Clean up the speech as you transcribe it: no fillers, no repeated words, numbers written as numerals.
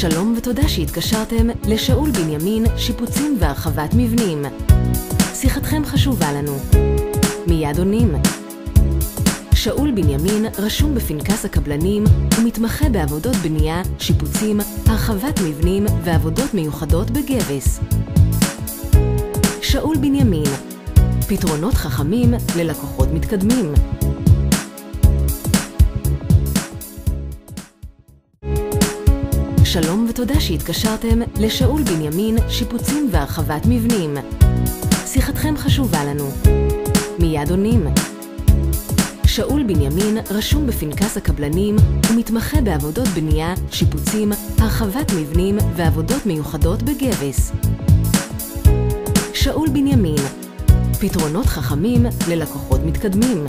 שלום ותודה שהתקשרתם לשאול בנימין, שיפוצים והרחבת מבנים. שיחתכם חשובה לנו. מיד עונים. שאול בנימין רשום בפנקס הקבלנים ומתמחה בעבודות בנייה, שיפוצים, הרחבת מבנים ועבודות מיוחדות בגבס. שאול בנימין, פתרונות חכמים ללקוחות מתקדמים. שלום ותודה שהתקשרתם לשאול בנימין, שיפוצים והרחבת מבנים. שיחתכם חשובה לנו. מיד עונים. שאול בנימין רשום בפנקס הקבלנים ומתמחה בעבודות בנייה, שיפוצים, הרחבת מבנים ועבודות מיוחדות בגבס. שאול בנימין, פתרונות חכמים ללקוחות מתקדמים.